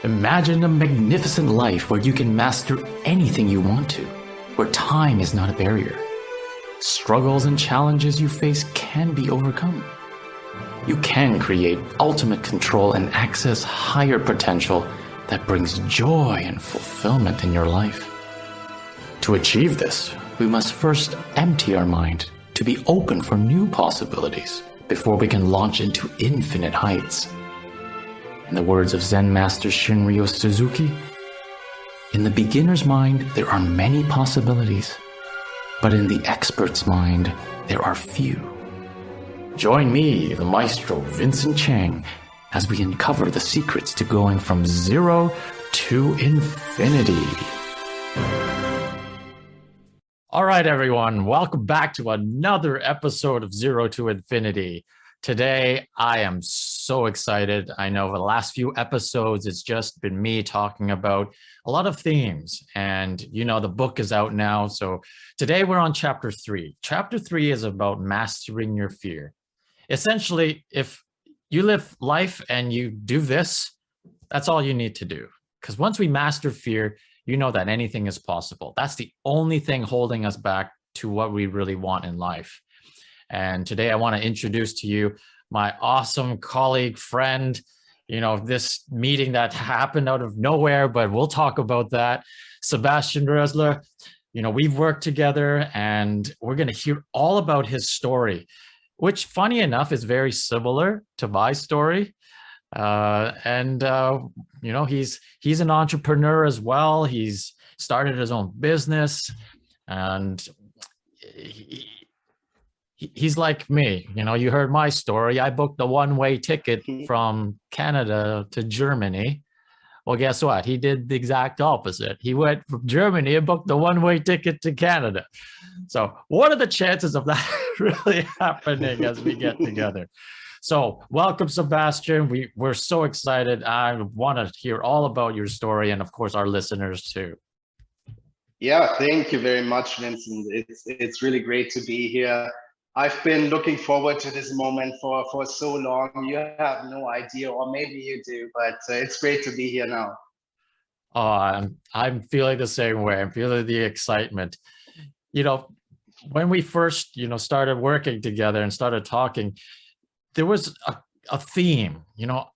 Imagine a magnificent life where you can master anything you want to, where time is not a barrier. Struggles and challenges you face can be overcome. You can create ultimate control and access higher potential that brings joy and fulfillment in your life. To achieve this, we must first empty our mind to be open for new possibilities before we can launch into infinite heights. In the words of Zen Master Shinryo Suzuki, in the beginner's mind, there are many possibilities, but in the expert's mind, there are few. Join me, the maestro Vincent Chang, as we uncover the secrets to going from zero to infinity. All right, everyone, welcome back to another episode of Zero to Infinity. Today, I am so excited. I know for the last few episodes, it's just been me talking about a lot of themes. And, you know, the book is out now. So today we're on chapter 3. Chapter 3 is about mastering your fear. Essentially, if you live life and you do this, that's all you need to do. Because once we master fear, you know that anything is possible. That's the only thing holding us back to what we really want in life. And today I want to introduce to you my awesome colleague, friend, you know, this meeting that happened out of nowhere, but we'll talk about that. Sebastian Rösler, you know, we've worked together and we're going to hear all about his story, which funny enough is very similar to my story. You know, he's an entrepreneur as well. He's started his own business and he's like me. You know, you heard my story. I booked a one-way ticket from Canada to Germany. Well, guess what? He did the exact opposite. He went from Germany and booked the one-way ticket to Canada. So what are the chances of that really happening as we get together? So welcome, Sebastian. We're so excited. I want to hear all about your story and, of course, our listeners too. Yeah, thank you very much, Vincent. It's really great to be here. I've been looking forward to this moment for so long. You have no idea, or maybe you do, but it's great to be here now. Oh, I'm feeling the same way. I'm feeling the excitement. You know, when we first, you know, started working together and started talking, there was a theme. You know,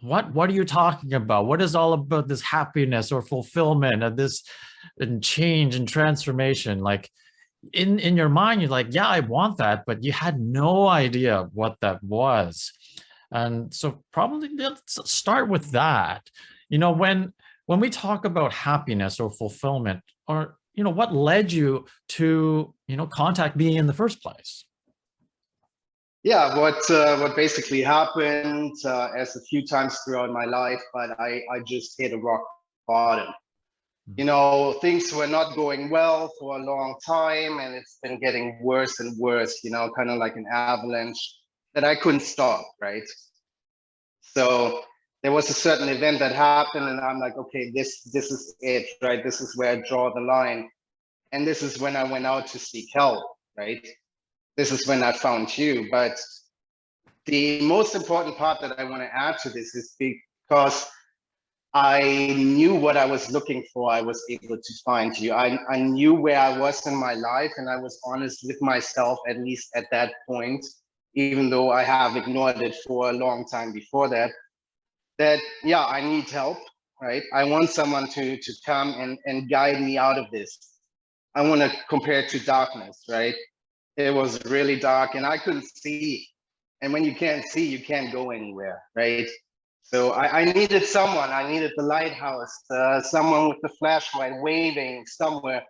what are you talking about? What is all about this happiness or fulfillment and this and change and transformation? Like, in your mind, you're like, yeah, I want that, but you had no idea what that was. And so probably let's start with that. You know, when we talk about happiness or fulfillment, or, you know, what led you to, you know, contact me in the first place? Yeah, what basically happened as a few times throughout my life, but I just hit a rock bottom. You know, things were not going well for a long time and it's been getting worse and worse, you know, kind of like an avalanche that I couldn't stop, right? So there was a certain event that happened and I'm like, okay, this is it, right? This is where I draw the line. And this is when I went out to seek help, right? This is when I found you. But the most important part that I want to add to this is because I knew what I was looking for. I was able to find you. I knew where I was in my life and I was honest with myself, at least at that point, even though I have ignored it for a long time before that, yeah, I need help, right? I want someone to come and guide me out of this. I want to compare it to darkness, right? It was really dark and I couldn't see. And when you can't see, you can't go anywhere, right? So I needed someone. I needed the lighthouse, someone with the flashlight waving somewhere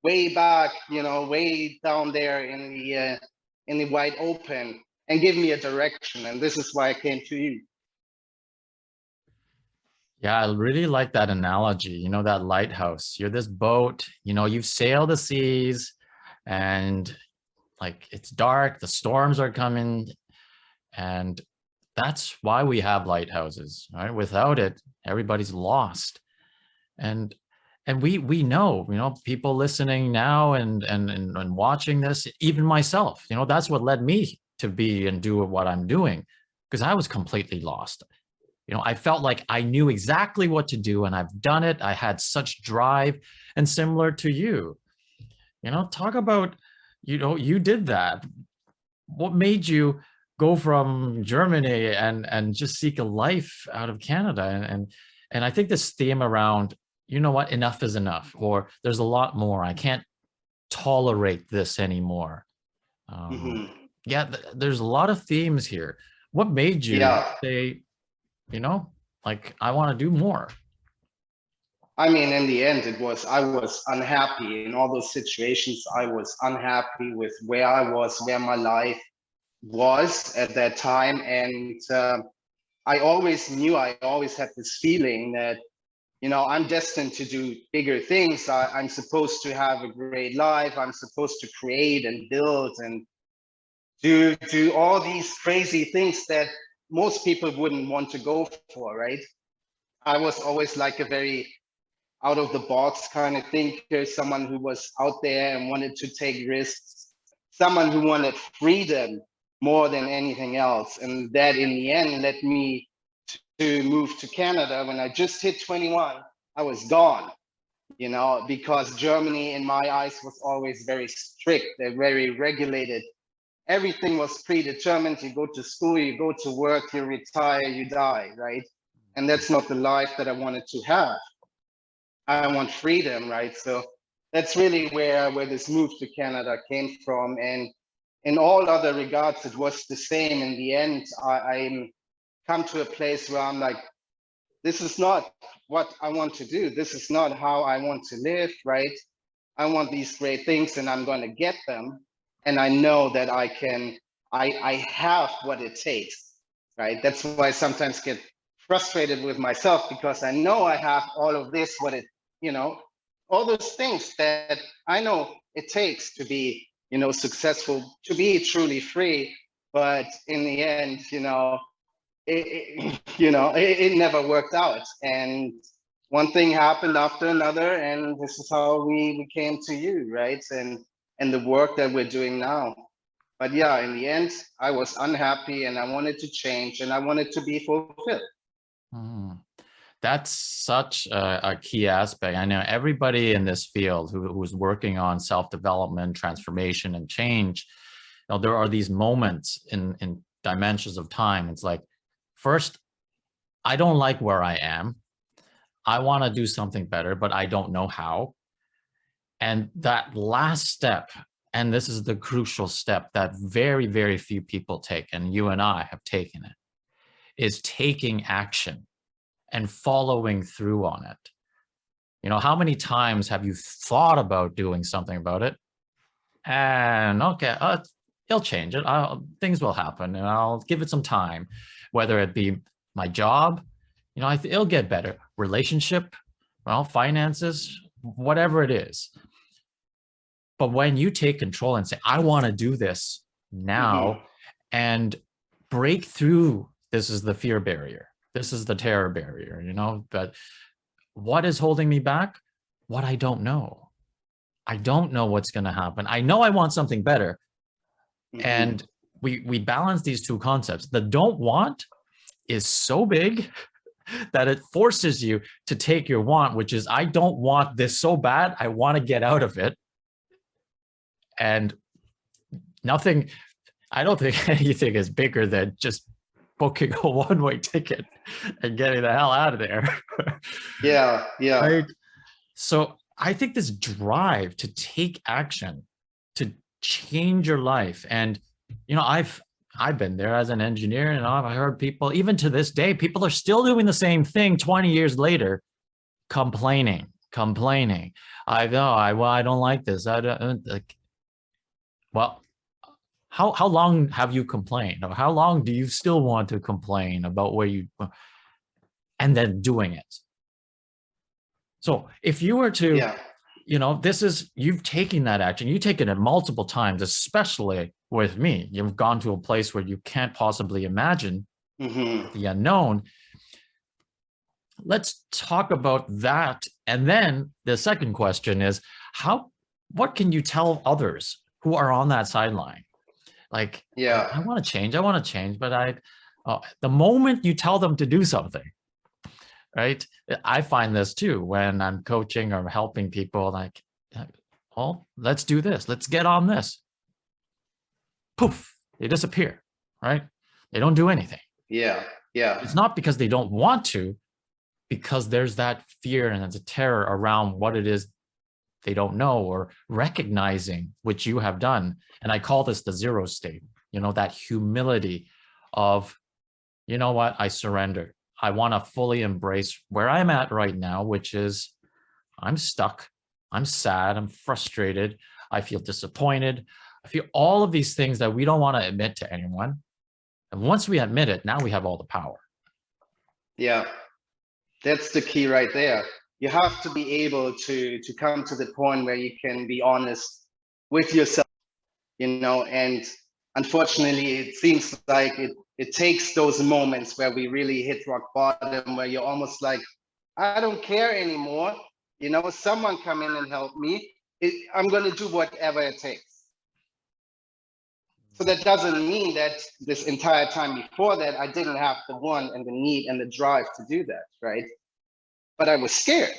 way back, you know, way down there in the wide open, and give me a direction. And this is why I came to you. Yeah, I really like that analogy. You know, that lighthouse. You're this boat, you know, you've sailed the seas and like it's dark, the storms are coming, and that's why we have lighthouses, right? Without it, everybody's lost. And we know, you know, people listening now and watching this, even myself, you know, that's what led me to be and do what I'm doing, because I was completely lost. I felt like I knew exactly what to do, and I've done it. I had such drive. And similar to you, talk about, you did that. What made you go from Germany and just seek a life out of Canada? And I think this theme around, what, enough is enough, or there's a lot more. I can't tolerate this anymore. Yeah, there's a lot of themes here. What made you Yeah. say, like, I want to do more? I mean, in the end, I was unhappy in all those situations. I was unhappy with where I was, where my life was at that time. And I always knew, I always had this feeling that, I'm destined to do bigger things. I'm supposed to have a great life. I'm supposed to create and build and do all these crazy things that most people wouldn't want to go for, right? I was always like a very out of the box kind of thinker, someone who was out there and wanted to take risks, someone who wanted freedom more than anything else. And that in the end led me to move to Canada. When I just hit 21, I was gone, because Germany in my eyes was always very strict. They're very regulated. Everything was predetermined. You go to school, you go to work, you retire, you die, right? And that's not the life that I wanted to have. I want freedom, right? So that's really where this move to Canada came from. And in all other regards, it was the same. In the end, I'm come to a place where I'm like, this is not what I want to do. This is not how I want to live, right? I want these great things and I'm going to get them. And I know that I have what it takes, right? That's why I sometimes get frustrated with myself, because I know I have all of this, all those things that I know it takes to be, successful, to be truly free. But in the end, it never worked out. And one thing happened after another, and this is how we came to you, right? And the work that we're doing now. But yeah, in the end, I was unhappy and I wanted to change and I wanted to be fulfilled. Mm. That's such a key aspect. I know everybody in this field who's working on self-development, transformation, and change, there are these moments in dimensions of time. It's like, first, I don't like where I am. I want to do something better, but I don't know how. And that last step, and this is the crucial step that very, very few people take, and you and I have taken it, is taking action and following through on it. How many times have you thought about doing something about it? And okay, it'll change it. Things will happen and I'll give it some time, whether it be my job, it'll get better. Relationship, finances, whatever it is. But when you take control and say, I want to do this now, and break through, this is the fear barrier. This is the terror barrier, but what is holding me back? What I don't know. I don't know what's going to happen. I know I want something better. And we balance these two concepts. The don't want is so big that it forces you to take your want, which is, I don't want this so bad. I want to get out of it. And nothing, I don't think anything is bigger than just booking a one-way ticket and getting the hell out of there. Yeah. Right? So I think this drive to take action, to change your life. And, I've been there as an engineer, and I've heard people, even to this day, people are still doing the same thing 20 years later, complaining. I don't like this. I don't like, well, how long have you complained? Or how long do you still want to complain about where you, and then doing it? So if you were to, you've taken that action, you've taken it multiple times, especially with me. You've gone to a place where you can't possibly imagine the unknown. Let's talk about that. And then the second question is, what can you tell others who are on that sideline? Like, I want to change, but The moment you tell them to do something, right? I find this too when I'm coaching or helping people, like, well, let's do this. Let's get on this. Poof, they disappear, right? They don't do anything. Yeah, yeah. It's not because they don't want to, because there's that fear and there's a terror around what it is they don't know, or recognizing, which you have done. And I call this the zero state, that humility of, you know what, I surrender. I want to fully embrace where I'm at right now, which is I'm stuck. I'm sad. I'm frustrated. I feel disappointed. I feel all of these things that we don't want to admit to anyone. And once we admit it, now we have all the power. Yeah, that's the key right there. You have to be able to come to the point where you can be honest with yourself, and unfortunately, it seems like it takes those moments where we really hit rock bottom, where you're almost like, I don't care anymore. Someone come in and help me. I'm going to do whatever it takes. So that doesn't mean that this entire time before that, I didn't have the want and the need and the drive to do that, right? But I was scared.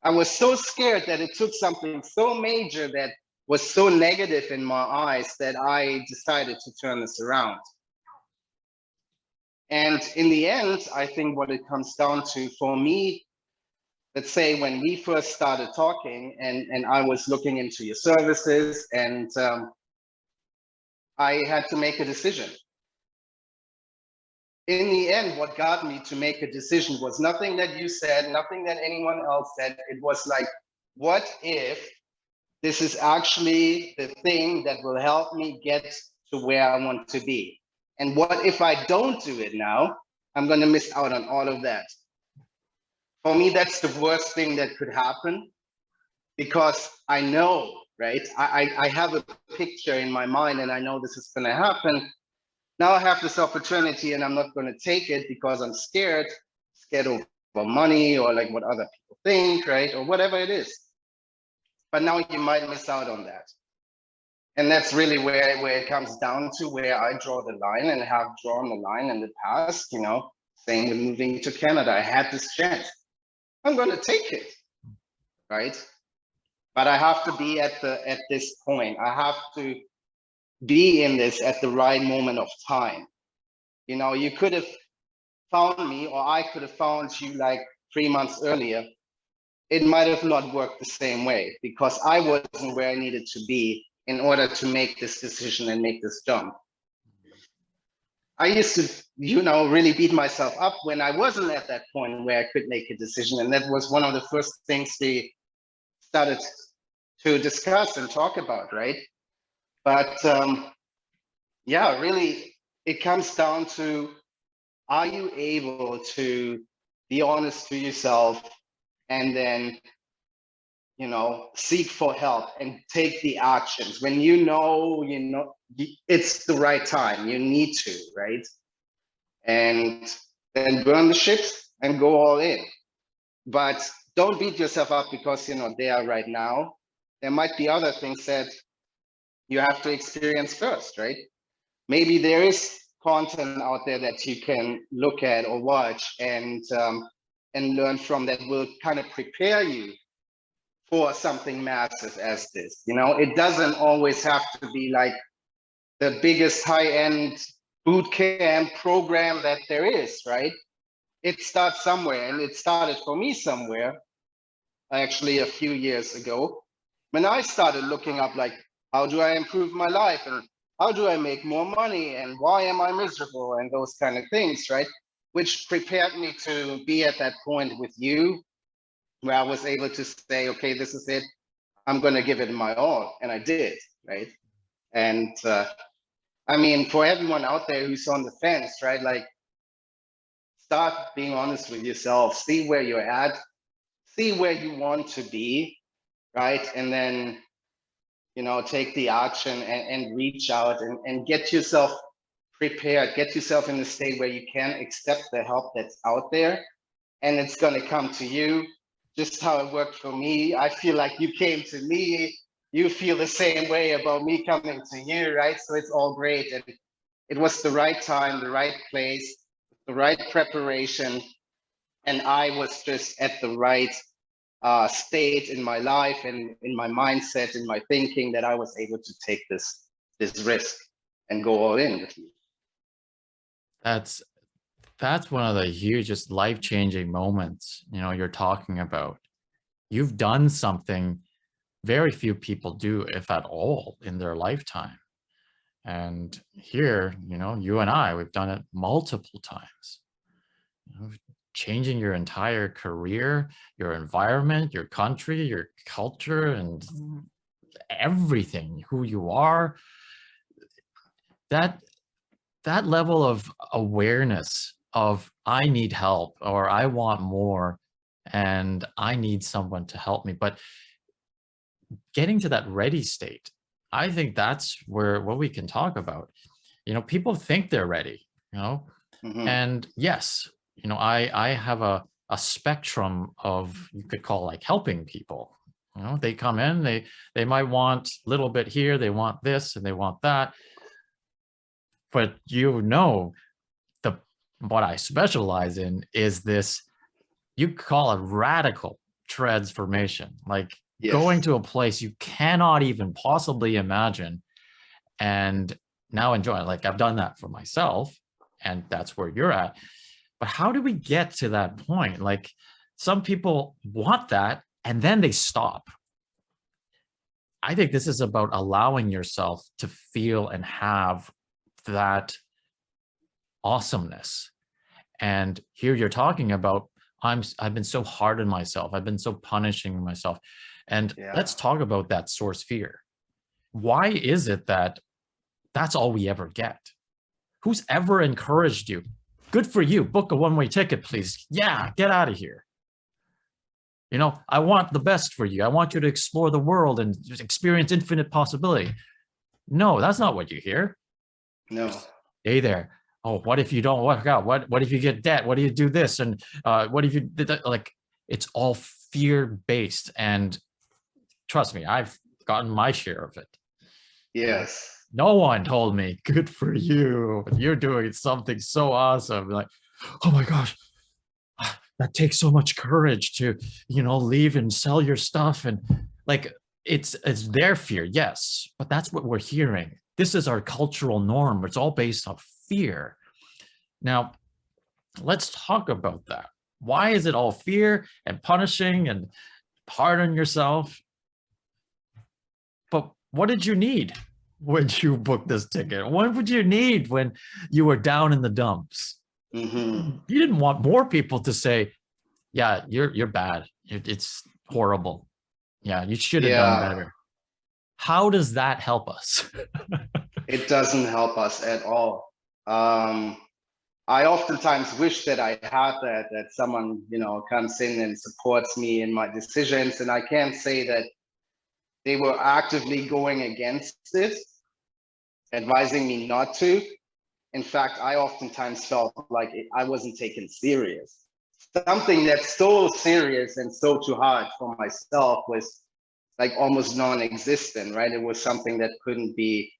I was so scared that it took something so major that was so negative in my eyes that I decided to turn this around. And in the end, I think what it comes down to for me, let's say when we first started talking and I was looking into your services, and I had to make a decision. In the end, what got me to make a decision was nothing that you said, nothing that anyone else said. It was like, what if this is actually the thing that will help me get to where I want to be? And what if I don't do it now? I'm going to miss out on all of that. For me, that's the worst thing that could happen, because I know, right? I have a picture in my mind and I know this is going to happen. Now I have this opportunity and I'm not going to take it because I'm scared over money or like what other people think, right? Or whatever it is. But now you might miss out on that. And that's really where it comes down to, where I draw the line and have drawn the line in the past, same with moving to Canada. I had this chance. I'm going to take it, right? But I have to be at this point. I have to be in this at the right moment of time. You could have found me, or I could have found you like 3 months earlier. It might have not worked the same way, because I wasn't where I needed to be in order to make this decision and make this jump. I used to, really beat myself up when I wasn't at that point where I could make a decision. And that was one of the first things we started to discuss and talk about, right? But yeah, really, it comes down to, are you able to be honest to yourself and then, seek for help and take the actions when it's the right time, you need to, right? And then burn the ships and go all in. But don't beat yourself up because you're not there right now. There might be other things that you have to experience first, right? Maybe there is content out there that you can look at or watch and learn from, that will kind of prepare you for something massive as this. It doesn't always have to be like the biggest high-end boot camp program that there is, right? It starts somewhere, and it started for me somewhere, actually a few years ago, when I started looking up, like, how do I improve my life, and how do I make more money, and why am I miserable, and those kind of things, right? Which prepared me to be at that point with you, where I was able to say, okay, this is it. I'm going to give it my all. And I did, right? And I mean, for everyone out there who's on the fence, right? Like, start being honest with yourself, see where you're at, see where you want to be, right? And then, take the action and reach out and get yourself prepared, get yourself in a state where you can accept the help that's out there, and it's going to come to you. Just how it worked for me. I feel like you came to me, you feel the same way about me coming to you, right? So it's all great. And it was the right time, the right place, the right preparation, and I was just at the right state in my life and in my mindset, in my thinking, that I was able to take this risk and go all in with you. That's one of the hugest life-changing moments, you know, you're talking about. You've done something very few people do, if at all, in their lifetime. And here, you know, you and I, we've done it multiple times. You know, changing your entire career, your environment, your country, your culture, and everything, who you are. That level of awareness of I need help, or I want more, and I need someone to help me. But getting to that ready state, I think that's where what we can talk about. You know, people think they're ready, you know, and yes, you know, I have a spectrum of, you could call, like, helping people. You know, they come in, they might want a little bit here, they want this and they want that. But you know, what I specialize in is this, you call it radical transformation, like going to a place you cannot even possibly imagine and now enjoy it. Like, I've done that for myself, and that's where you're at. But how do we get to that point? Like, some people want that and then they stop. I think this is about allowing yourself to feel and have that awesomeness. And here you're talking about, I've been so hard on myself. I've been so punishing myself. And let's talk about that source fear. Why is it that that's all we ever get? Who's ever encouraged you? Good for you. Book a one-way ticket, please. Yeah, get out of here. You know, I want the best for you. I want you to explore the world and experience infinite possibility. No, that's not what you hear. No. Stay there. Oh, what if you don't work out? What if you get debt? What do you do this? And what if you did that? Like, it's all fear-based. And trust me, I've gotten my share of it. Yes. No one told me, good for you, you're doing something so awesome. Like, oh my gosh, that takes so much courage to, you know, leave and sell your stuff. And like, it's their fear, yes, but that's what we're hearing. This is our cultural norm. It's all based on fear. Now, let's talk about that. Why is it all fear and punishing and hard on yourself? But what did you need when you booked this ticket? What would you need when you were down in the dumps? You didn't want more people to say, yeah, you're bad. It's horrible. Yeah, you should have done better. How does that help us? It doesn't help us at all. I oftentimes wish that I had that someone, you know, comes in and supports me in my decisions. And I can't say that they were actively going against it, advising me not to. In fact, I oftentimes felt like I wasn't taken serious. Something that's so serious and so too hard for myself was like almost non-existent, right? It was something that couldn't be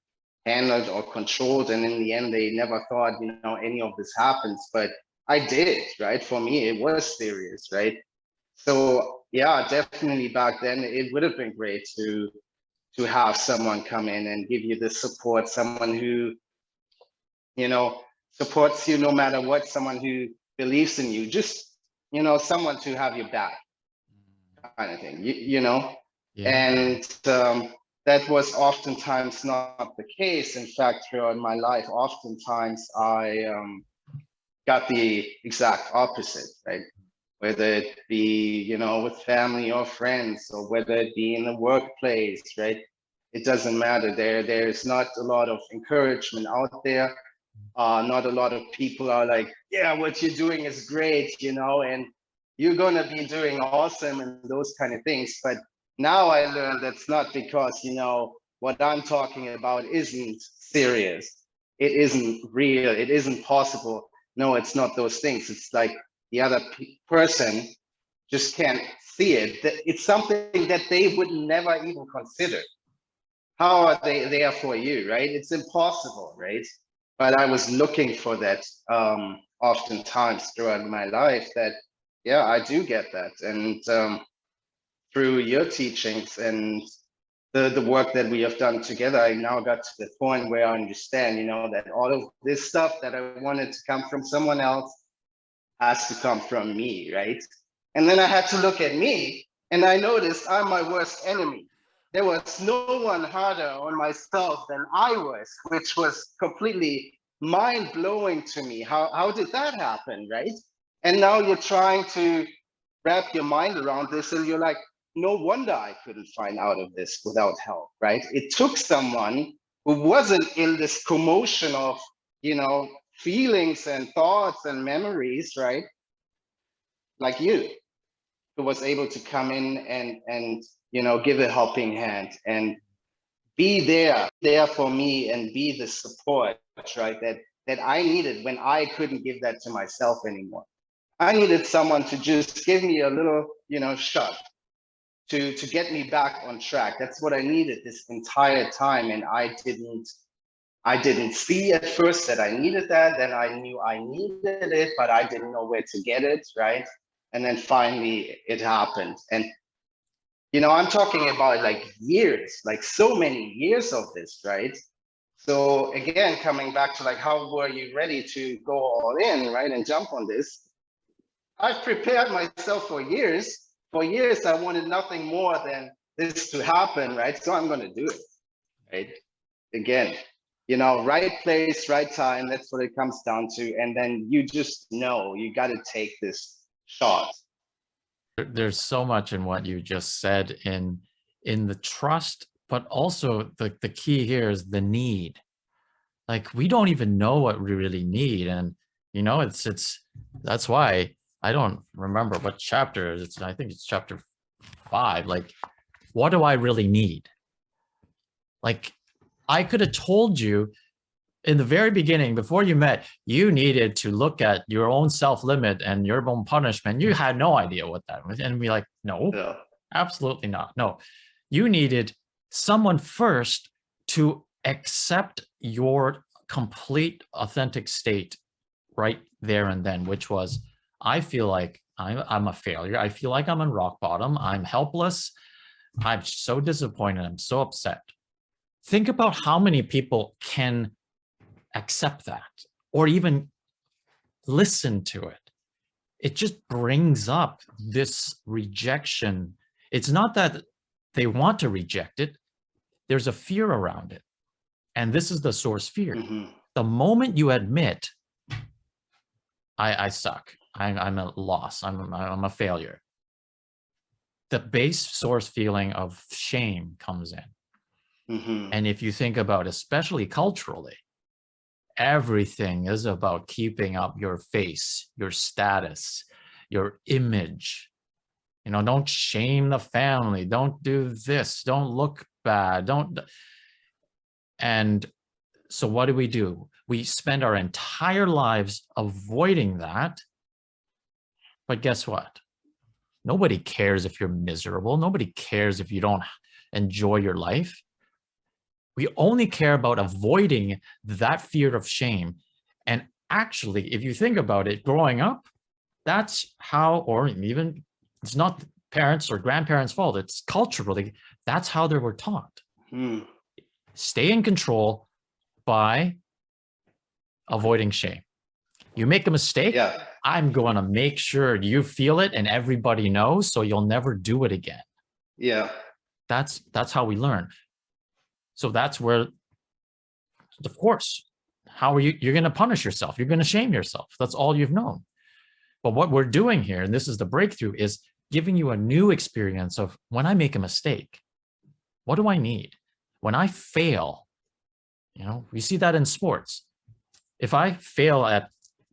handled or controlled. And in the end, they never thought, you know, any of this happens, but I did, right? For me, it was serious, right? So yeah, definitely back then, it would have been great to have someone come in and give you the support, someone who, you know, supports you no matter what, someone who believes in you, just, you know, someone to have your back kind of thing, you know? And that was oftentimes not the case. In fact, throughout my life, oftentimes I got the exact opposite, right? Whether it be, you know, with family or friends, or whether it be in the workplace, right? It doesn't matter. There's not a lot of encouragement out there. Not a lot of people are like, yeah, what you're doing is great, you know, and you're gonna be doing awesome and those kind of things. But now I learned that's not because, you know, what I'm talking about isn't serious. It isn't real. It isn't possible. No, it's not those things. It's like the other person just can't see it. It's something that they would never even consider. How are they there for you, right? It's impossible, right? but I was looking for that oftentimes throughout my life. That yeah, I do get that, and through your teachings and the work that we have done together, I now got to the point where I understand, that all of this stuff that I wanted to come from someone else has to come from me, right? And then I had to look at me, and I noticed I'm my worst enemy. There was no one harder on myself than I was, which was completely mind-blowing to me. How did that happen, right? And now you're trying to wrap your mind around this, and you're like, no wonder I couldn't find out of this without help, right? It took someone who wasn't in this commotion of, feelings and thoughts and memories, right? Like you, who was able to come in and give a helping hand and be there for me and be the support, right? That I needed when I couldn't give that to myself anymore. I needed someone to just give me a little, shot to get me back on track. That's what I needed this entire time. And I didn't see at first that I needed that. Then I knew I needed it, but I didn't know where to get it, right? And then finally it happened. And I'm talking about like years, like so many years of this, right? So again, coming back to like, how were you ready to go all in, right? And jump on this. I've prepared myself for years. For years, I wanted nothing more than this to happen, right? So I'm going to do it, right? Again, right place, right time. That's what it comes down to. And then you just know you got to take this shot. There's so much in what you just said in the trust, but also the key here is the need. Like, we don't even know what we really need. And, it's that's why I don't remember what chapter it's. I think it's chapter 5. Like, what do I really need? Like, I could have told you in the very beginning, before you met, you needed to look at your own self-limit and your own punishment. You had no idea what that was. And we're like, no, Yeah. Absolutely not. No, you needed someone first to accept your complete authentic state right there and then, which was, I feel like I'm a failure. I feel like I'm on rock bottom. I'm helpless. I'm so disappointed. I'm so upset. Think about how many people can accept that or even listen to it. It just brings up this rejection. It's not that they want to reject it. There's a fear around it. And this is the source fear. Mm-hmm. The moment you admit, I suck, I'm a loss, I'm a failure, the base source feeling of shame comes in. Mm-hmm. And if you think about, especially culturally, everything is about keeping up your face, your status, your image. Don't shame the family. Don't do this. Don't look bad. And so what do? We spend our entire lives avoiding that. But guess what? Nobody cares if you're miserable. Nobody cares if you don't enjoy your life. We only care about avoiding that fear of shame. And actually, if you think about it, growing up, that's how, or even it's not parents or grandparents' fault, it's culturally, that's how they were taught. Stay in control by avoiding shame. You make a mistake, Yeah. I'm going to make sure you feel it and everybody knows, so you'll never do it again. Yeah. That's how we learn. So that's where, of course, how are you're going to punish yourself. You're going to shame yourself. That's all you've known. But what we're doing here, and this is the breakthrough, is giving you a new experience of when I make a mistake, what do I need? When I fail, we see that in sports. If I fail at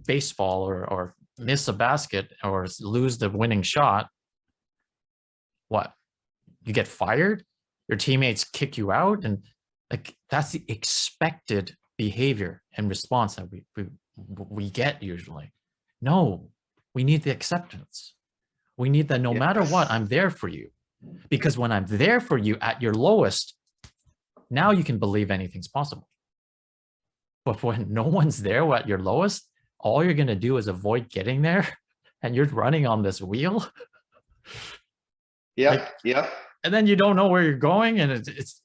baseball or miss a basket or lose the winning shot, what? You get fired? Your teammates kick you out? And like, that's the expected behavior and response that we get usually. No, we need the acceptance. We need that no matter what, I'm there for you. Because when I'm there for you at your lowest, now you can believe anything's possible. But when no one's there at your lowest, all you're going to do is avoid getting there, and you're running on this wheel. Yeah, Like, yeah. and then you don't know where you're going. And it's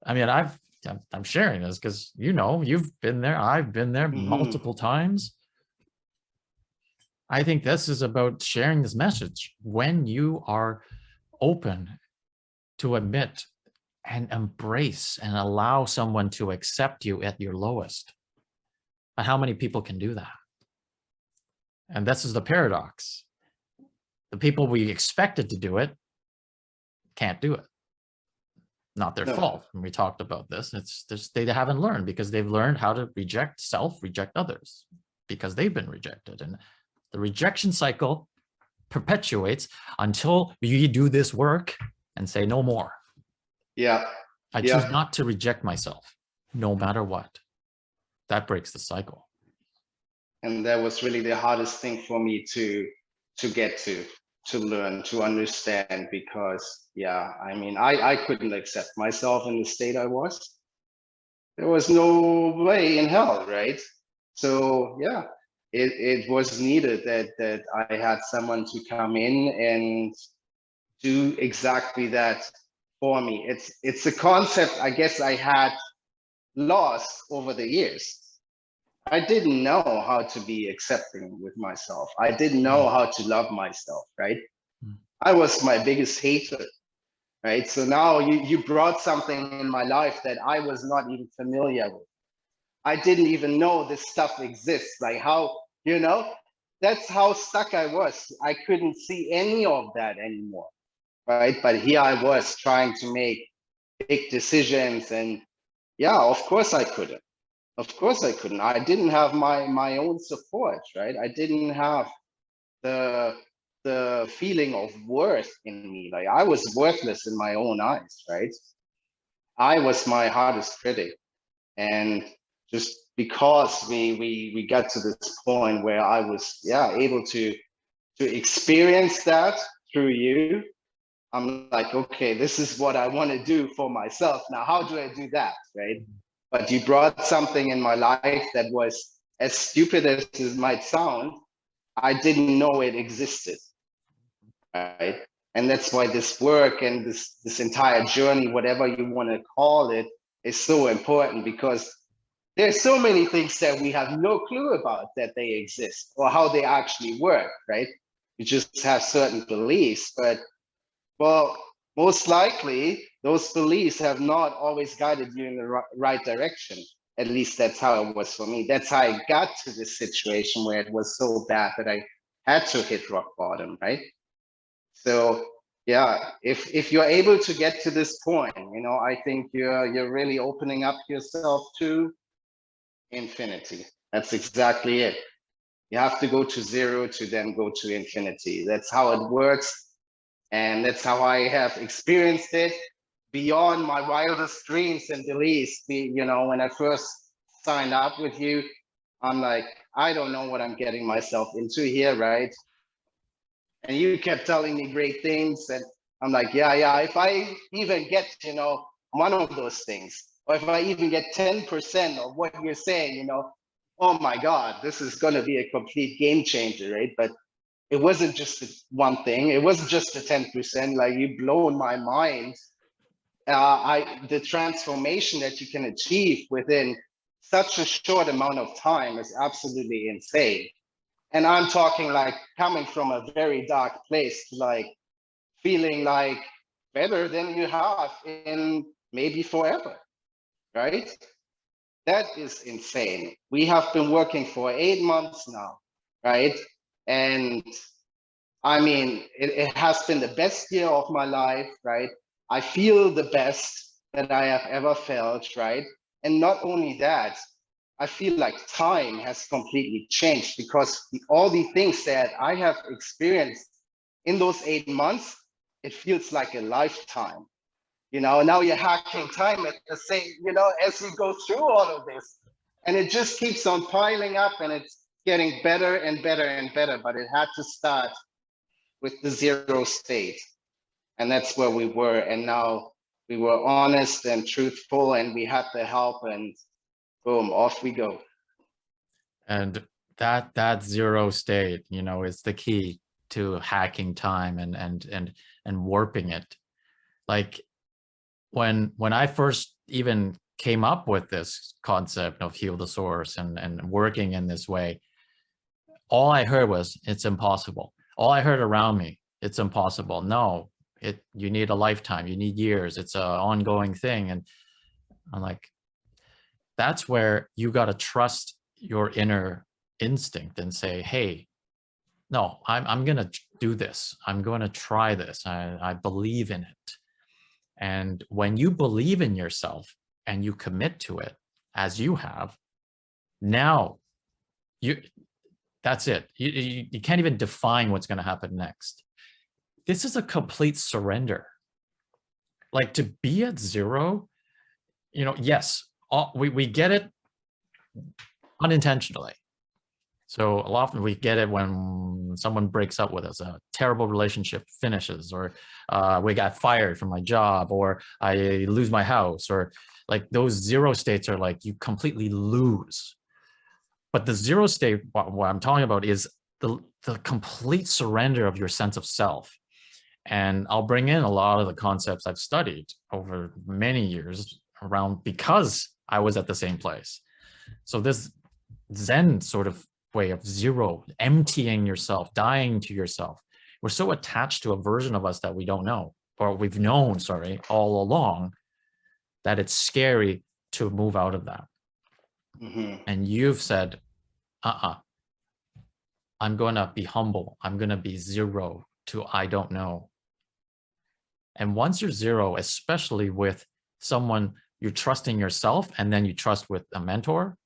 I mean, I'm sharing this because, you know, you've been there. I've been there multiple times. I think this is about sharing this message. When you are open to admit and embrace and allow someone to accept you at your lowest. And how many people can do that? And this is the paradox. The people we expected to do it can't do it. Not their fault. And we talked about this. It's just they haven't learned, because they've learned how to reject self, reject others, because they've been rejected. And the rejection cycle perpetuates until you do this work and say no more. Yeah. I choose not to reject myself, no matter what. That breaks the cycle. And that was really the hardest thing for me to get to learn, to understand, because I mean, I couldn't accept myself in the state I was. There was no way in hell, right? So yeah, it was needed that I had someone to come in and do exactly that for me. It's a concept I guess I had lost over the years. I didn't know how to be accepting with myself. I didn't know how to love myself, right? I was my biggest hater, right? So now you brought something in my life that I was not even familiar with. I didn't even know this stuff exists. Like how, you know, that's how stuck I was. I couldn't see any of that anymore, right? But here I was trying to make big decisions, and yeah, of course I couldn't. Of course I couldn't. I didn't have my own support, right? I didn't have the feeling of worth in me. Like I was worthless in my own eyes, right? I was my hardest critic. And just because we got to this point where I was able to experience that through you, I'm like, okay, this is what I want to do for myself. Now, how do I do that, right? But you brought something in my life that was, as stupid as it might sound, I didn't know it existed, right? And that's why this work and this entire journey, whatever you want to call it, is so important, because there's so many things that we have no clue about that they exist or how they actually work, right? You just have certain beliefs, but well, most likely those beliefs have not always guided you in the right direction. At least that's how it was for me. That's how I got to this situation where it was so bad that I had to hit rock bottom, right? So yeah, if you're able to get to this point, you know, I think you're really opening up yourself to infinity. That's exactly it. You have to go to zero to then go to infinity. That's how it works. And that's how I have experienced it beyond my wildest dreams and beliefs. You know, when I first signed up with you, I'm like, I don't know what I'm getting myself into here, right? And you kept telling me great things. And I'm like, yeah, if I even get, you know, one of those things, or if I even get 10% of what you're saying, you know, oh my God, this is going to be a complete game changer, right? But it wasn't just one thing. It wasn't just the 10%. Like, you blown my mind. The transformation that you can achieve within such a short amount of time is absolutely insane. And I'm talking like coming from a very dark place to like feeling like better than you have in maybe forever, right? That is insane. We have been working for 8 months now, right? And I mean, it has been the best year of my life, right? I feel the best that I have ever felt, right? And not only that, I feel like time has completely changed, because all the things that I have experienced in those 8 months, it feels like a lifetime. You know, now you're hacking time at the same, you know, as you go through all of this. And it just keeps on piling up, and it's getting better and better and better. But it had to start with the zero state. And that's where we were. And now we were honest and truthful, and we had the help. And boom, off we go. And that zero state, is the key to hacking time and warping it. Like when I first even came up with this concept of heal the source and working in this way, all I heard was it's impossible. All I heard around me, it's impossible. No, you need a lifetime, you need years, it's an ongoing thing. And I'm like, that's where you got to trust your inner instinct and say, hey, no, I'm going to do this. I'm going to try this. I believe in it. And when you believe in yourself and you commit to it, as you have, now that's it. You can't even define what's going to happen next. This is a complete surrender. Like, to be at zero, yes, we get it unintentionally. So often we get it when someone breaks up with us, a terrible relationship finishes, or we got fired from my job, or I lose my house, or like those zero states are like you completely lose. But the zero state, what I'm talking about is the complete surrender of your sense of self. And I'll bring in a lot of the concepts I've studied over many years around, because I was at the same place. So this Zen sort of way of zero, emptying yourself, dying to yourself. We're so attached to a version of us that we don't know, or we've known, all along, that it's scary to move out of that. Mm-hmm. And you've said, I'm going to be humble. I'm going to be zero to I don't know. And once you're zero, especially with someone you're trusting yourself, and then you trust with a mentor,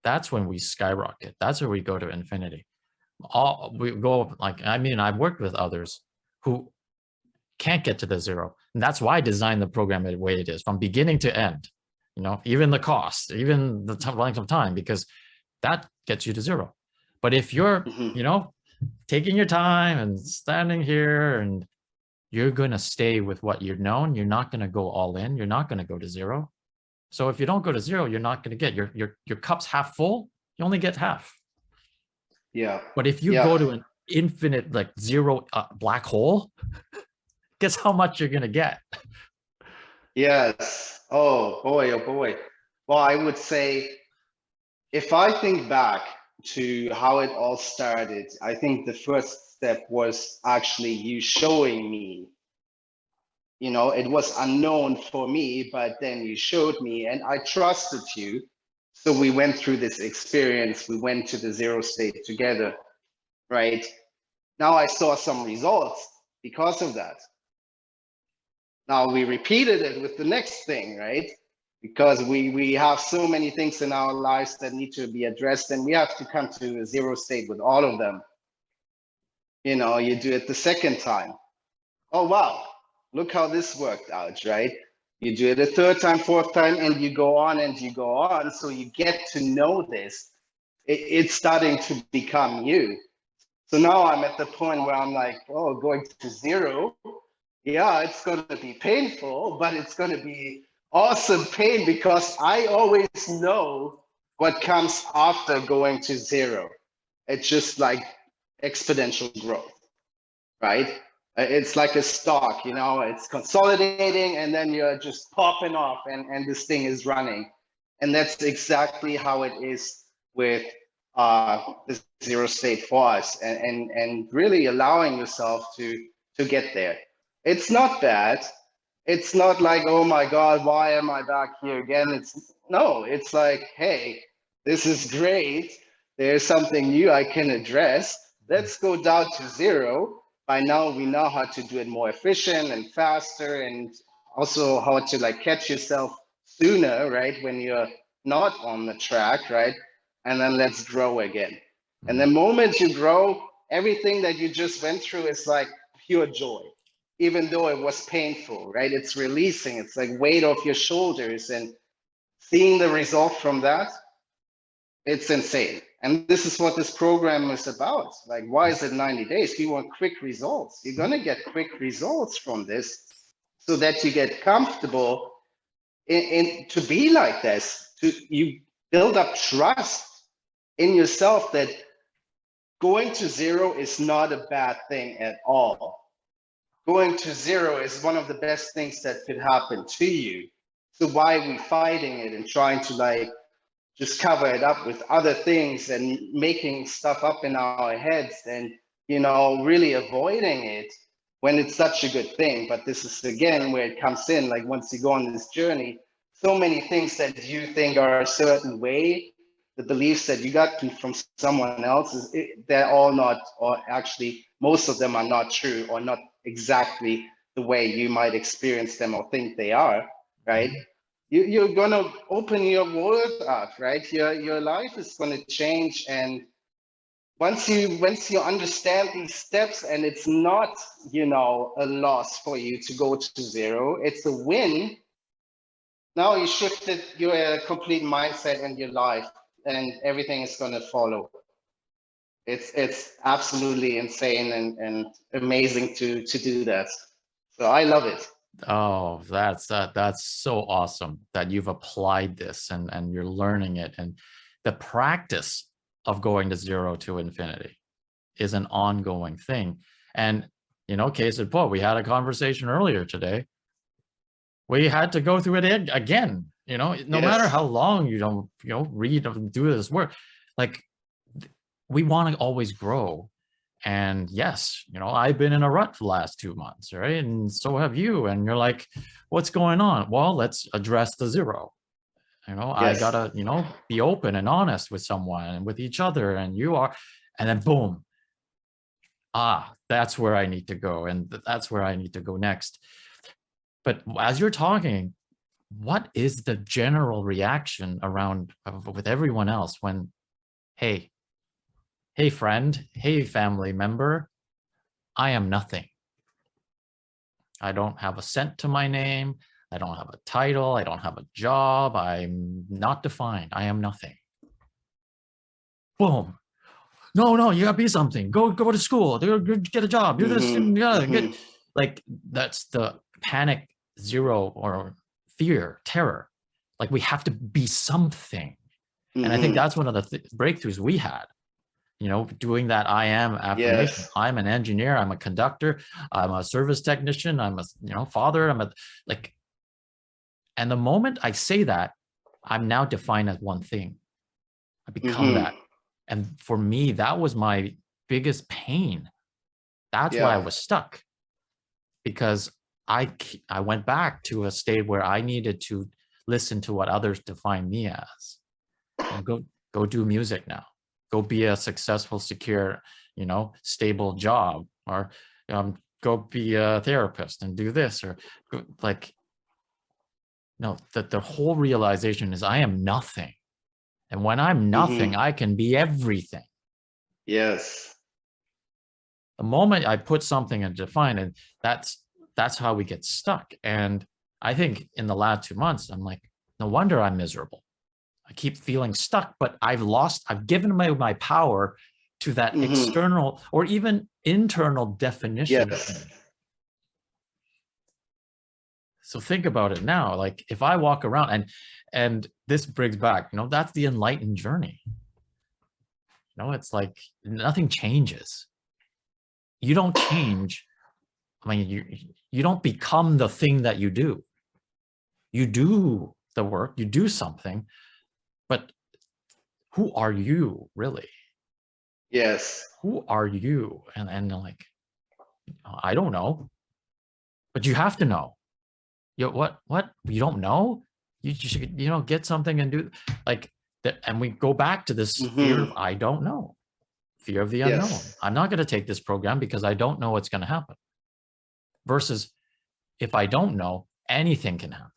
that's when we skyrocket. That's where we go to infinity. We go I've worked with others who can't get to the zero. And that's why I designed the program the way it is, from beginning to end, even the cost, even the length of time, because that gets you to zero. But if you're, taking your time and standing here, and you're going to stay with what you've known, you're not going to go all in, you're not going to go to zero. So if you don't go to zero, you're not going to get your cup's half full, you only get half. Yeah. But if you go to an infinite, like zero black hole, guess how much you're going to get? Yes. Oh boy. Well, I would say, if I think back to how it all started, I think the first step was actually you showing me. It was unknown for me, but then you showed me and I trusted you. So we went through this experience. We went to the zero state together, right? Now I saw some results because of that. Now we repeated it with the next thing, right? Because we have so many things in our lives that need to be addressed, and we have to come to a zero state with all of them. You do it the second time. Oh, wow, look how this worked out, right? You do it a third time, fourth time, and you go on and you go on. So you get to know this. It's starting to become you. So now I'm at the point where I'm like, oh, going to zero. Yeah, it's going to be painful, but it's going to be awesome pain, because I always know what comes after going to zero. It's just like exponential growth, right? It's like a stock, it's consolidating, and then you're just popping off, and this thing is running. And that's exactly how it is with the zero state for us, and really allowing yourself to get there. It's not bad. It's not like, oh my God, why am I back here again? It's like, hey, this is great. There's something new I can address. Let's go down to zero. By now, we know how to do it more efficient and faster, and also how to catch yourself sooner, right? When you're not on the track, right? And then let's grow again. And the moment you grow, everything that you just went through is like pure joy. Even though it was painful, right? It's releasing, it's like weight off your shoulders, and seeing the result from that, it's insane. And this is what this program is about. Like, why is it 90 days? We want quick results. You're gonna get quick results from this, so that you get comfortable in to be like this, you build up trust in yourself that going to zero is not a bad thing at all. Going to zero is one of the best things that could happen to you. So why are we fighting it and trying to like just cover it up with other things and making stuff up in our heads and, you know, really avoiding it when it's such a good thing? But this is again where it comes in, like once you go on this journey, so many things that you think are a certain way, the beliefs that you got from someone else, they're all not, or actually most of them are not true or not exactly the way you might experience them or think they are, right? You're gonna open your world up, right? Your life is gonna change, and once you understand these steps, and it's not, you know, a loss for you to go to zero, it's a win. Now you shifted your complete mindset in your life, and everything is gonna follow. It's absolutely insane and amazing to do that. So I love it. Oh, that's so awesome that you've applied this and you're learning it. And the practice of going to zero to infinity is an ongoing thing. And, you know, case in point, we had a conversation earlier today. We had to go through it again, you know, no matter how long you don't, you know, read or do this work, like we want to always grow. And yes, you know, I've been in a rut for the last 2 months, right? And so have you. And you're like, what's going on? Well, let's address the zero. You know, I gotta, you know, be open and honest with someone and with each other. And you are, and then boom. That's where I need to go. And that's where I need to go next. But as you're talking, what is the general reaction around with everyone else when, hey friend, hey family member, I am nothing. I don't have a cent to my name. I don't have a title. I don't have a job. I'm not defined. I am nothing. Boom. No, you gotta be something. Go to school. Get a job. Do this. Like that's the panic zero or fear, terror. Like we have to be something. And I think that's one of the breakthroughs we had. You know, doing that I am affirmation. I'm an engineer. I'm a conductor. I'm a service technician. I'm a, you know, father. I'm a like, and the moment I say that, I'm now defined as one thing. I become that. And for me, that was my biggest pain. That's why I was stuck, because I went back to a state where I needed to listen to what others define me as. And go do music now. Go be a successful, secure, you know, stable job, or go be a therapist and do this, or like, no, that the whole realization is I am nothing. And when I'm nothing, I can be everything. Yes. The moment I put something and define it, that's how we get stuck. And I think in the last 2 months, I'm like, no wonder I'm miserable. I keep feeling stuck, but I've given away my power to that external or even internal definition. Yes. So think about it now. Like if I walk around and this brings back, you know, that's the enlightened journey. You know, it's like nothing changes. You don't change. I mean, you don't become the thing that you do. You do the work, you do something, but who are you really? Yes. Who are you? And like, I don't know, but you have to know. You know, what you don't know? You should, you know, get something and do like that. And we go back to this fear of I don't know, fear of the unknown. I'm not going to take this program because I don't know what's going to happen. Versus if I don't know, anything can happen.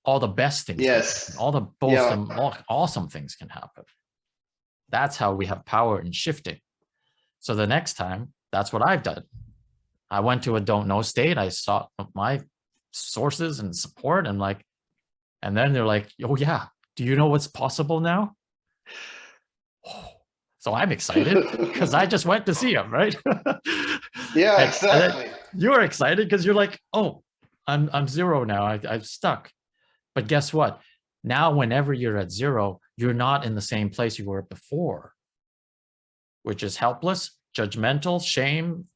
All the best things, all the awesome things can happen. That's how we have power in shifting. So the next time, that's what I've done. I went to a don't know state. I sought my sources and support, and like, and then they're like, oh yeah, do you know what's possible now? So I'm excited because I just went to see him, right? Yeah, exactly. And you're excited because you're like, oh, I'm zero now. I'm stuck. But guess what? Now, whenever you're at 0, you're not in the same place you were before, which is helpless, judgmental, shame,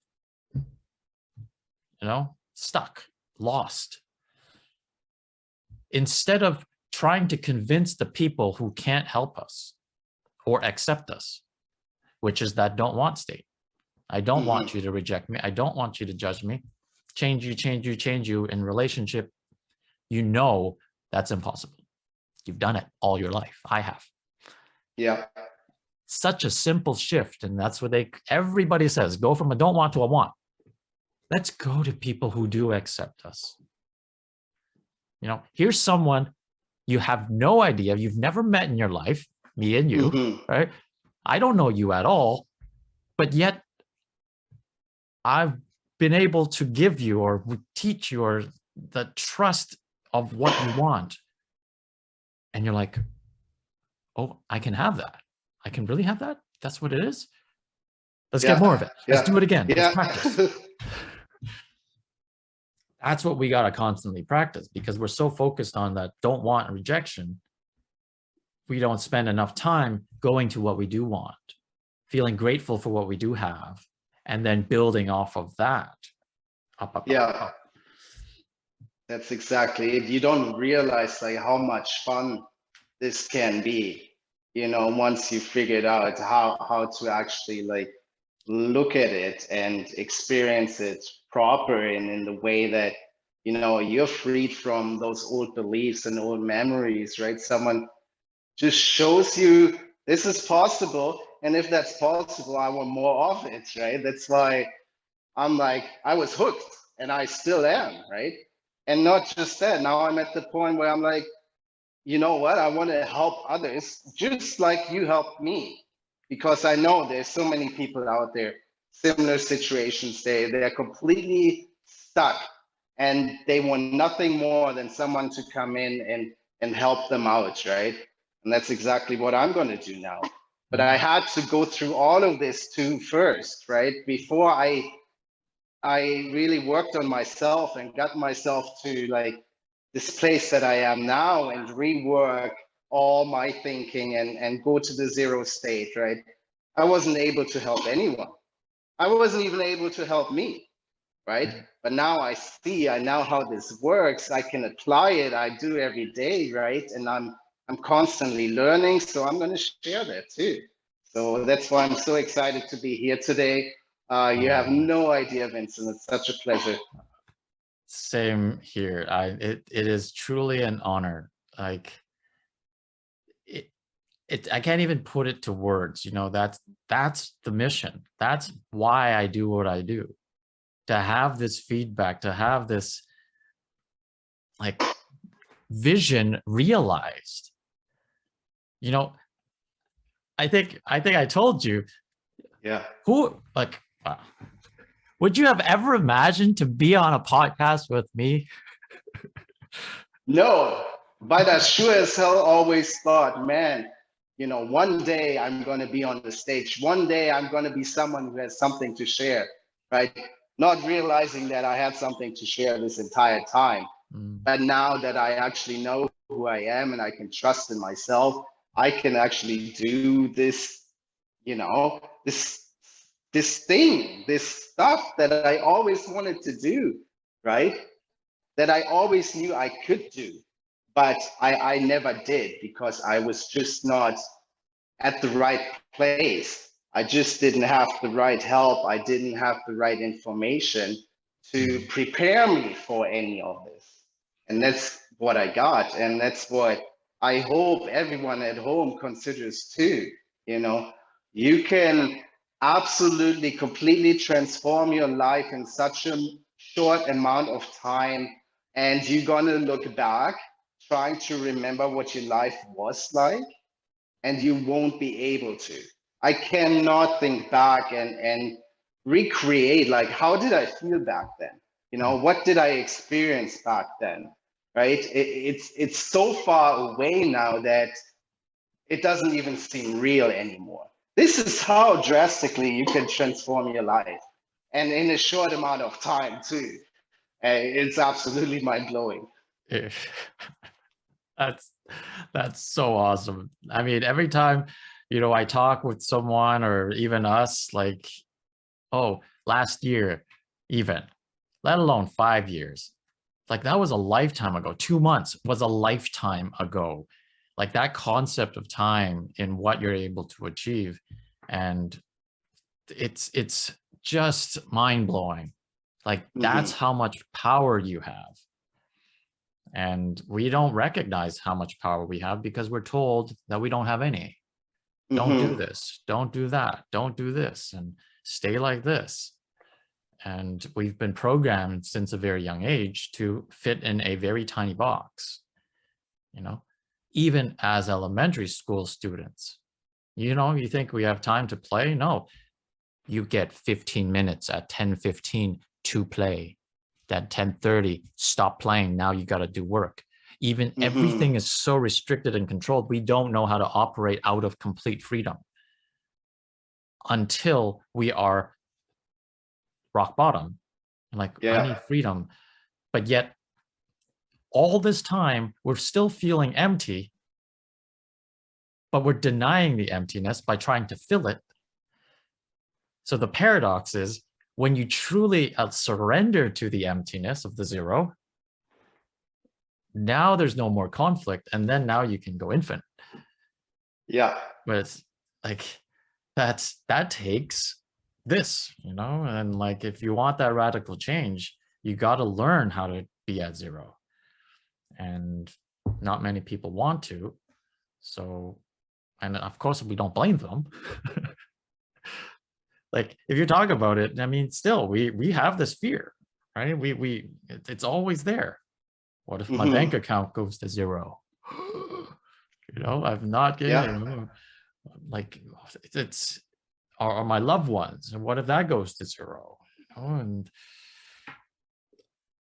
stuck, lost. Instead of trying to convince the people who can't help us or accept us, which is that don't want state. I don't want you to reject me. I don't want you to judge me. Change you in relationship. That's impossible. You've done it all your life. I have. Yeah. Such a simple shift. And that's what everybody says, go from a don't want to a want. Let's go to people who do accept us. Here's someone you have no idea, you've never met in your life, me and you, right? I don't know you at all, but yet I've been able to give you or teach you the trust of what you want. And you're like, oh, I can have that. I can really have that? That's what it is? Let's get more of it. Let's do it again. Let's practice. That's what we got to constantly practice, because we're so focused on that don't want rejection. We don't spend enough time going to what we do want, feeling grateful for what we do have, and then building off of that. Up. That's exactly it. You don't realize how much fun this can be, once you figured out how to actually look at it and experience it proper and in the way that you're freed from those old beliefs and old memories, right? Someone just shows you this is possible, and if that's possible, I want more of it, right? That's why I'm I was hooked, and I still am, right? And not just that, now I'm at the point where I'm you know what, I want to help others just like you helped me, because I know there's so many people out there, similar situations, they're completely stuck, and they want nothing more than someone to come in and help them out, right? And that's exactly what I'm going to do now. But I had to go through all of this too first, right? Before I really worked on myself and got myself to this place that I am now, and rework all my thinking and go to the 0 state, right? I wasn't able to help anyone. I wasn't even able to help me, right? But now I know how this works. I can apply it. I do every day, right? And I'm constantly learning, so I'm going to share that too. So that's why I'm so excited to be here today. You have no idea, Vincent. It's such a pleasure. Same here. It is truly an honor. I can't even put it to words. That's the mission. That's why I do what I do. To have this feedback, to have this vision realized. I think I told you. Yeah. Would you have ever imagined to be on a podcast with me? No, but I sure as hell always thought, man, one day I'm going to be on the stage. One day I'm going to be someone who has something to share, right? Not realizing that I had something to share this entire time. But now that I actually know who I am and I can trust in myself, I can actually do this, this thing, this stuff that I always wanted to do, right? That I always knew I could do, but I never did, because I was just not at the right place. I just didn't have the right help. I didn't have the right information to prepare me for any of this. And that's what I got. And that's what I hope everyone at home considers too. You can absolutely completely transform your life in such a short amount of time, and you're gonna look back trying to remember what your life was like, and you won't be able to. I cannot think back and recreate how did I feel back then? What did I experience back then, right? It's so far away now that it doesn't even seem real anymore. This is how drastically you can transform your life, and in a short amount of time too. It's absolutely mind-blowing. That's so awesome. I mean, every time, I talk with someone or even us, like, oh, last year, even, let alone 5 years. Like that was a lifetime ago. 2 months was a lifetime ago. Like that concept of time in what you're able to achieve. And it's just mind-blowing. Like that's Hmm. how much power you have. And we don't recognize how much power we have because we're told that we don't have any. Don't do Hmm. this, don't do that, don't do this, and stay like this. And we've been programmed since a very young age to fit in a very tiny box, you know, even as elementary school students. You think we have time to play? No, you get 15 minutes at 10:15 to play. At 10:30, stop playing. Now you got to do work. Even Hmm. everything is so restricted and controlled. We don't know how to operate out of complete freedom until we are rock bottom. Like, I Yeah, need freedom. But yet, all this time, we're still feeling empty, but we're denying the emptiness by trying to fill it. So the paradox is when you truly surrender to the emptiness of the zero, now there's no more conflict. And then now you can go infinite. yeah, But it's like, that takes this, and like, if you want that radical change, you got to learn how to be at zero. And not many people want to. So, and of course, we don't blame them. Like, if you talk about it, I mean, still, we have this fear, right? It's always there. What if my bank hmm, account goes to zero? I'm not yeah, getting, like, it's or my loved ones, and what if that goes to zero? And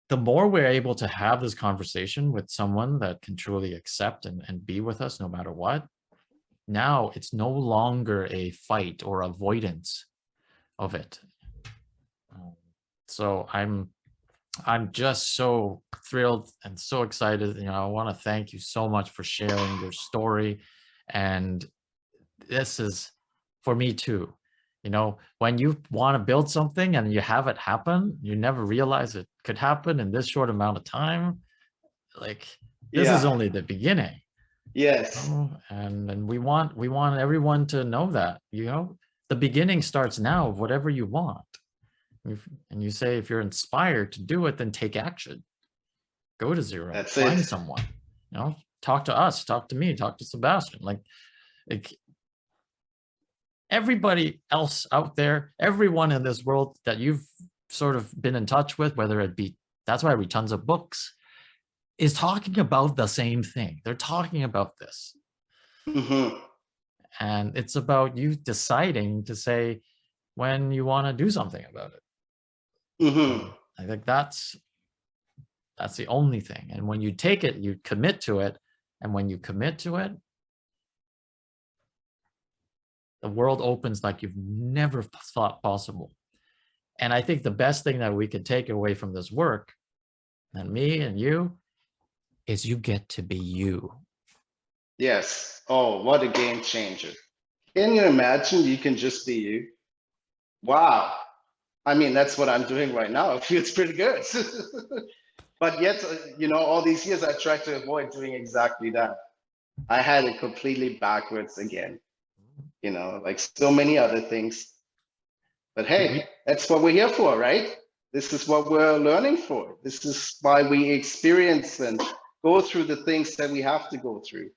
the more we're able to have this conversation with someone that can truly accept and be with us no matter what, now it's no longer a fight or avoidance of it. Um, so I'm just so thrilled and so excited. I want to thank you so much for sharing your story. And this is for me too. When you want to build something and you have it happen, you never realize it could happen in this short amount of time. Like, this is yeah, only the beginning. yes, And we want everyone to know that, the beginning starts now of whatever you want. And you say, if you're inspired to do it, then take action. Go to zero, that's find it. someone, talk to us, talk to me, talk to Sebastian. Like everybody else out there, everyone in this world that you've sort of been in touch with, whether it be, that's why I read tons of books, is talking about the same thing. They're talking about this. Hmm. And it's about you deciding to say when you want to do something about it. Hmm. And I think that's the only thing. And when you take it, you commit to it. And when you commit to it, the world opens like you've never thought possible. And I think the best thing that we could take away from this work, and me and you, is you get to be you. Yes. Oh, what a game changer. Can you imagine you can just be you? Wow. I mean, that's what I'm doing right now. It feels pretty good. But yet, all these years I tried to avoid doing exactly that. I had it completely backwards again, like so many other things. But hey, We, that's what we're here for, right? This is what we're learning for. This is why we experience and go through the things that we have to go through,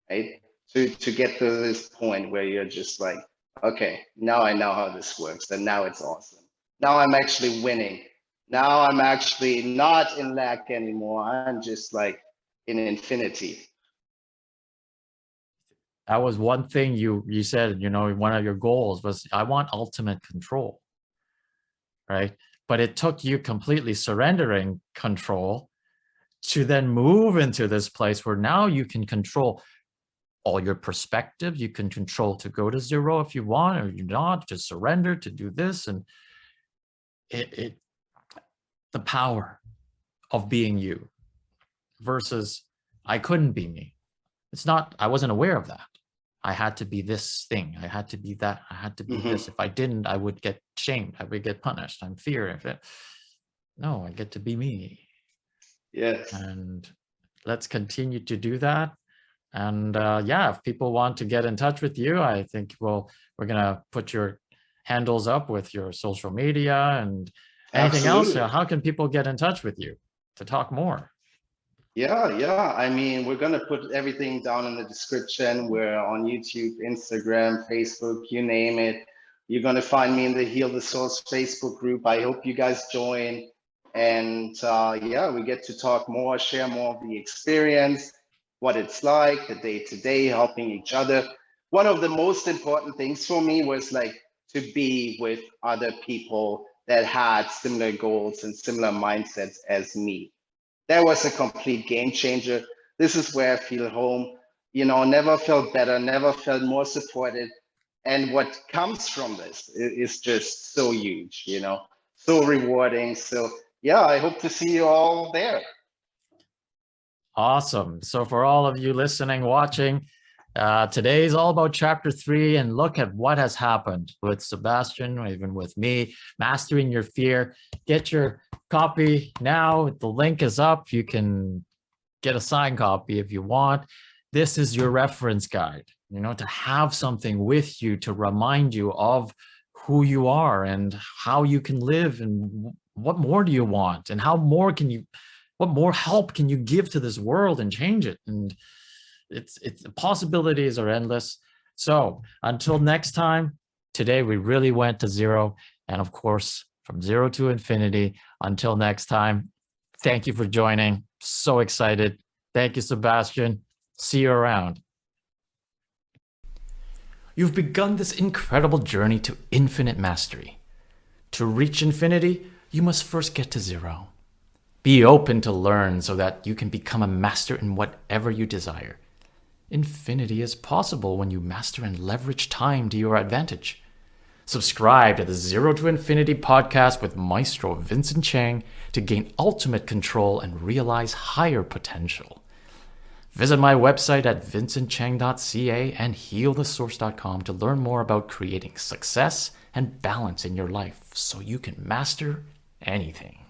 right? To get to this point where you're just like, okay, now I know how this works, and now it's awesome. Now I'm actually winning. Now I'm actually not in lack anymore. I'm just like in infinity. that was one thing you said, one of your goals was, I want ultimate control, right? But it took you completely surrendering control to then move into this place where now you can control all your perspective. You can control to go to zero if you want, or you're not, to surrender, to do this. And it the power of being you versus I couldn't be me. it's not, I wasn't aware of that. I had to be this thing. I had to be that. I had to be this. If I didn't, I would get shamed. I would get punished. I'm fear of it. No, I get to be me. Yes. And let's continue to do that. And yeah, if people want to get in touch with you, I think we're gonna put your handles up with your social media and anything Absolutely. else. How can people get in touch with you to talk more? Yeah. I mean, we're gonna put everything down in the description. We're on YouTube, Instagram, Facebook, you name it. You're gonna find me in the Heal the Source Facebook group. I hope you guys join. And yeah, we get to talk more, share more of the experience, what it's like, the day-to-day, helping each other. One of the most important things for me was like to be with other people that had similar goals and similar mindsets as me. That was a complete game changer. This is where I feel home. Never felt better, never felt more supported. And what comes from this is just so huge, so rewarding. So yeah, I hope to see you all there. Awesome. So for all of you listening, watching, today is all about chapter 3, and look at what has happened with Sebastian, or even with me, Mastering Your Fear. Get your copy now. The link is up. You can get a signed copy if you want. This is your reference guide, to have something with you to remind you of who you are and how you can live, and what more do you want, and what more help can you give to this world and change it? And the possibilities are endless. So until next time, today we really went to 0, and of course from 0 to infinity. Until next time, thank you for joining. So excited. Thank you, Sebastian. See you around. You've begun this incredible journey to infinite mastery. To reach infinity, you must first get to 0. Be open to learn so that you can become a master in whatever you desire. Infinity is possible when you master and leverage time to your advantage. Subscribe to the 0 to Infinity podcast with Maestro Vincent Chang to gain ultimate control and realize higher potential. Visit my website at vincentchang.ca and healthesource.com to learn more about creating success and balance in your life so you can master anything.